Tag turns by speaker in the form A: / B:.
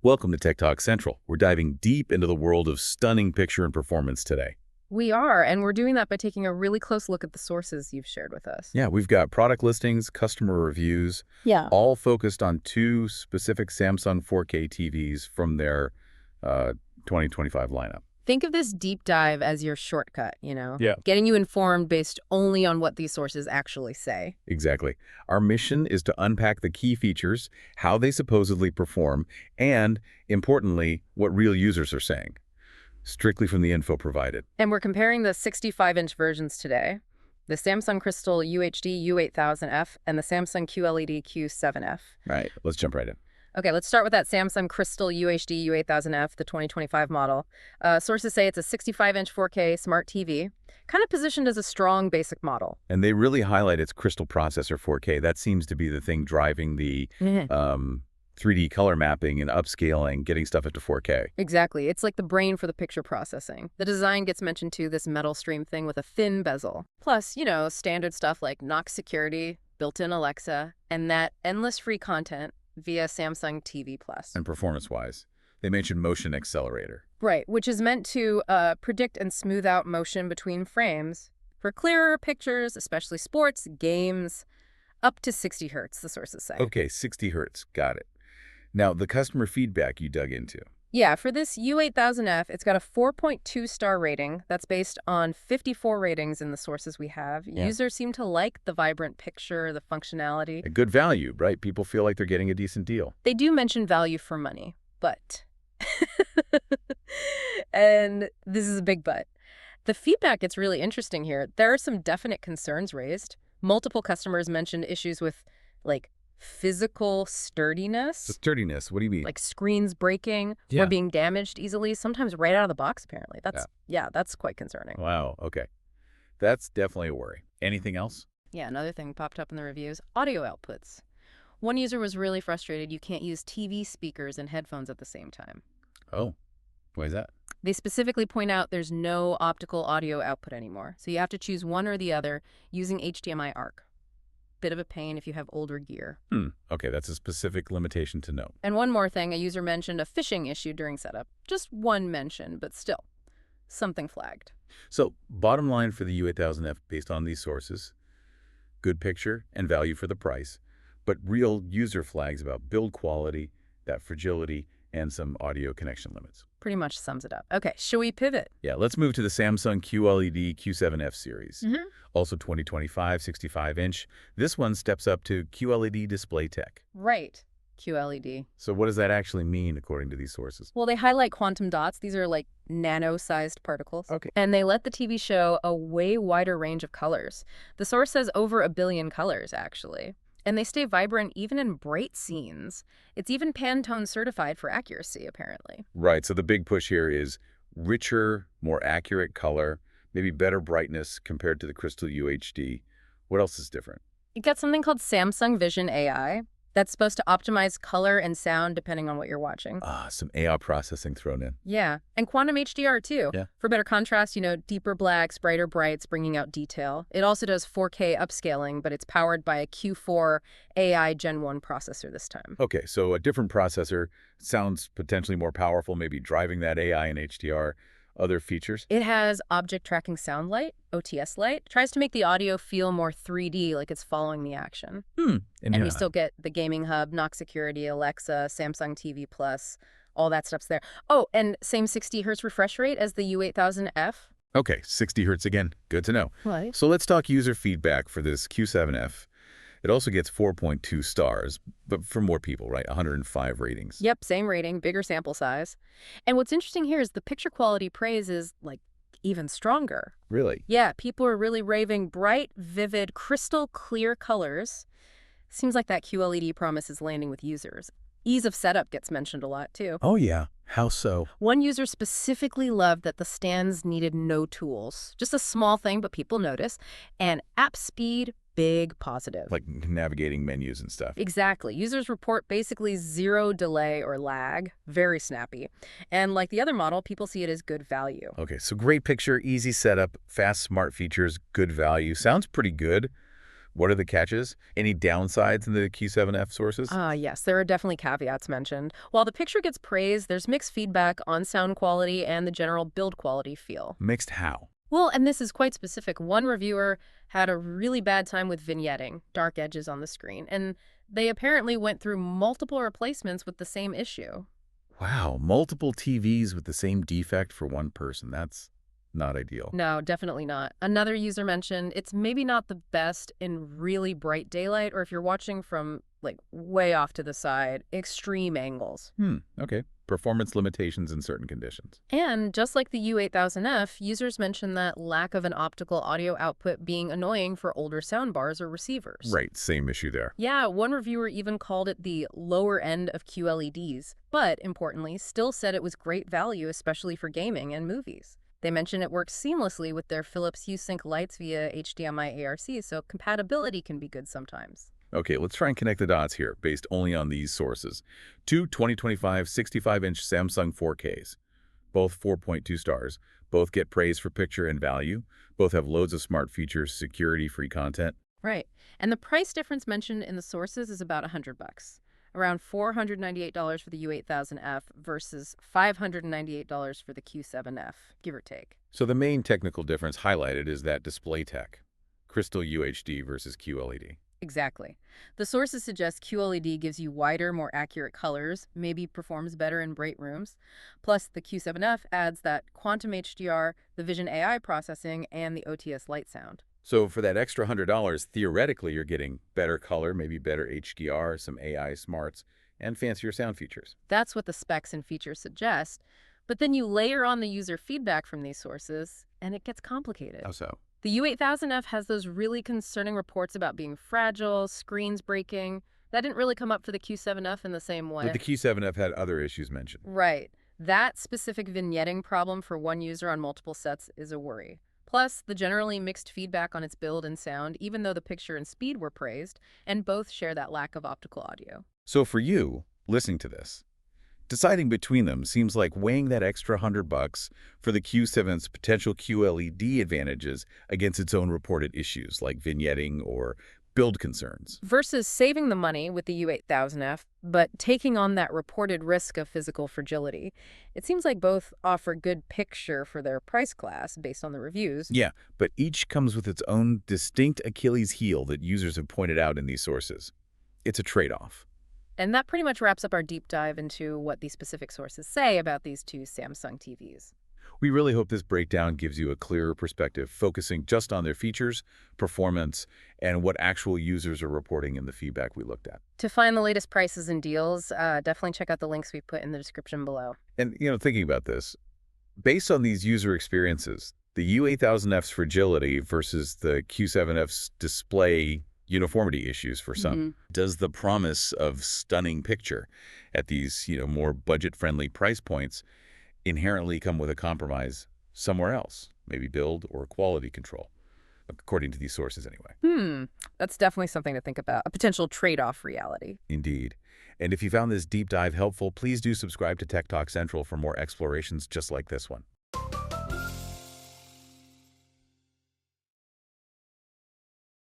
A: Welcome to Tech Talk Central. We're diving deep into the world of stunning picture and performance today.
B: We are, and we're doing that by taking a really close look at the sources you've shared with us.
A: Yeah, we've got product listings, customer reviews,
B: Yeah.
A: all focused on two specific Samsung 4K TVs from their 2025 lineup.
B: Think of this deep dive as your shortcut,
A: Yeah.
B: getting you informed based only on what these sources actually say.
A: Exactly. Our mission is to unpack the key features, how they supposedly perform, and, importantly, what real users are saying, strictly from the info provided.
B: And we're comparing the 65-inch versions today, the Samsung Crystal UHD U8000F and the Samsung QLED Q7F.
A: Right. Let's jump right in.
B: Okay, let's start with that Samsung Crystal UHD U8000F, the 2025 model. Sources say it's a 65-inch 4K smart TV, kind of positioned as a strong basic model.
A: And they really highlight its crystal processor 4K. That seems to be the thing driving the 3D color mapping and upscaling, getting stuff into 4K.
B: Exactly. It's like the brain for the picture processing. The design gets mentioned too, this metal stream thing with a thin bezel. Plus, standard stuff like Knox security, built-in Alexa, and that endless free content via Samsung TV Plus.
A: And performance-wise, they mentioned motion accelerator.
B: Right, which is meant to predict and smooth out motion between frames for clearer pictures, especially sports, games, up to 60 hertz, the sources say.
A: Okay, 60 hertz. Got it. Now, the customer feedback you dug into.
B: Yeah, for this U8000F, it's got a 4.2 star rating. That's based on 54 ratings in the sources we have.
A: Yeah.
B: Users seem to like the vibrant picture, the functionality.
A: A good value, right? People feel like they're getting a decent deal.
B: They do mention value for money, but... and this is a big but. The feedback gets really interesting here. There are some definite concerns raised. Multiple customers mentioned issues with, physical sturdiness.
A: The sturdiness, what do you mean?
B: Like screens breaking or being damaged easily, sometimes right out of the box, apparently. That's quite concerning.
A: Wow, okay. That's definitely a worry. Anything else?
B: Yeah, another thing popped up in the reviews, audio outputs. One user was really frustrated you can't use TV speakers and headphones at the same time.
A: Oh, why is that?
B: They specifically point out there's no optical audio output anymore, so you have to choose one or the other using HDMI ARC. Bit of a pain if you have older gear.
A: Okay, that's a specific limitation to note.
B: And one more thing, a user mentioned a phishing issue during setup. Just one mention, but still, something flagged.
A: So, bottom line for the U8000F based on these sources, good picture and value for the price, but real user flags about build quality, that fragility, and some audio connection limits.
B: Pretty much sums it up. Okay, shall we pivot?
A: Yeah, let's move to the Samsung QLED Q7F series. Also 2025, 65-inch. This one steps up to QLED display tech.
B: Right, QLED.
A: So what does that actually mean according to these sources?
B: Well, they highlight quantum dots. These are like nano-sized particles.
A: Okay.
B: And they let the TV show a way wider range of colors. The source says over 1 billion colors, actually. And they stay vibrant even in bright scenes. It's even Pantone certified for accuracy, apparently.
A: Right, so the big push here is richer, more accurate color, maybe better brightness compared to the Crystal UHD. What else is different?
B: You got something called Samsung Vision AI. That's supposed to optimize color and sound depending on what you're watching.
A: Some AI processing thrown in.
B: Yeah, and quantum HDR too.
A: Yeah.
B: For better contrast, deeper blacks, brighter brights, bringing out detail. It also does 4K upscaling, but it's powered by a Q4 AI Gen 1 processor this time.
A: Okay, so a different processor sounds potentially more powerful, maybe driving that AI and HDR. Other features?
B: It has object tracking sound light, OTS light. Tries to make the audio feel more 3D, like it's following the action. And we still get the gaming hub, Knox security, Alexa, Samsung TV Plus, all that stuff's there. Oh, and same 60 hertz refresh rate as the U8000F.
A: Okay, 60 hertz again. Good to know.
B: Right.
A: So let's talk user feedback for this Q7F. It also gets 4.2 stars, but for more people, right? 105 ratings.
B: Yep, same rating, bigger sample size. And what's interesting here is the picture quality praise is, even stronger.
A: Really?
B: Yeah, people are really raving bright, vivid, crystal clear colors. Seems like that QLED promise is landing with users. Ease of setup gets mentioned a lot, too.
A: Oh, yeah. How so?
B: One user specifically loved that the stands needed no tools. Just a small thing, but people notice. And app speed, big positive.
A: Like navigating menus and stuff.
B: Exactly. Users report basically 0 delay or lag. Very snappy. And like the other model, people see it as good value.
A: Okay, so great picture, easy setup, fast smart features, good value. Sounds pretty good. What are the catches? Any downsides in the Q7F sources?
B: Yes, there are definitely caveats mentioned. While the picture gets praised, there's mixed feedback on sound quality and the general build quality feel.
A: Mixed how?
B: Well, and this is quite specific. One reviewer had a really bad time with vignetting, dark edges on the screen, and they apparently went through multiple replacements with the same issue.
A: Wow, multiple TVs with the same defect for one person. That's not ideal.
B: No, definitely not. Another user mentioned it's maybe not the best in really bright daylight or if you're watching from, like, way off to the side, extreme angles.
A: Okay. Performance limitations in certain conditions.
B: And just like the U8000F, users mentioned that lack of an optical audio output being annoying for older soundbars or receivers.
A: Right, same issue there.
B: Yeah, one reviewer even called it the lower end of QLEDs, but importantly, still said it was great value, especially for gaming and movies. They mentioned it works seamlessly with their Philips Hue-Sync lights via HDMI ARC, so compatibility can be good sometimes.
A: Okay, let's try and connect the dots here, based only on these sources. Two 2025 65-inch Samsung 4Ks, both 4.2 stars, both get praise for picture and value, both have loads of smart features, security, free content.
B: Right. And the price difference mentioned in the sources is about $100. Around $498 for the U8000F versus $598 for the Q7F, give or take.
A: So the main technical difference highlighted is that display tech, Crystal UHD versus QLED.
B: Exactly. The sources suggest QLED gives you wider, more accurate colors, maybe performs better in bright rooms. Plus, the Q7F adds that quantum HDR, the Vision AI processing, and the OTS light sound.
A: So for that extra $100, theoretically, you're getting better color, maybe better HDR, some AI smarts, and fancier sound features.
B: That's what the specs and features suggest. But then you layer on the user feedback from these sources, and it gets complicated.
A: How so?
B: The U8000F has those really concerning reports about being fragile, screens breaking. That didn't really come up for the Q7F in the same way.
A: But the Q7F had other issues mentioned.
B: Right. That specific vignetting problem for one user on multiple sets is a worry. Plus, the generally mixed feedback on its build and sound, even though the picture and speed were praised, and both share that lack of optical audio.
A: So for you, listening to this, deciding between them seems like weighing that extra $100 for the Q7's potential QLED advantages against its own reported issues like vignetting or build concerns.
B: Versus saving the money with the U8000F, but taking on that reported risk of physical fragility. It seems like both offer good picture for their price class based on the reviews.
A: Yeah, but each comes with its own distinct Achilles heel that users have pointed out in these sources. It's a trade-off.
B: And that pretty much wraps up our deep dive into what these specific sources say about these two Samsung TVs.
A: We really hope this breakdown gives you a clearer perspective, focusing just on their features, performance, and what actual users are reporting in the feedback we looked at.
B: To find the latest prices and deals, definitely check out the links we put in the description below.
A: And, thinking about this, based on these user experiences, the U8000F's fragility versus the Q7F's display uniformity issues for some, does the promise of stunning picture at these, more budget-friendly price points inherently come with a compromise somewhere else, maybe build or quality control, according to these sources anyway?
B: That's definitely something to think about, a potential trade-off reality.
A: Indeed. And if you found this deep dive helpful, please do subscribe to Tech Talk Central for more explorations just like this one.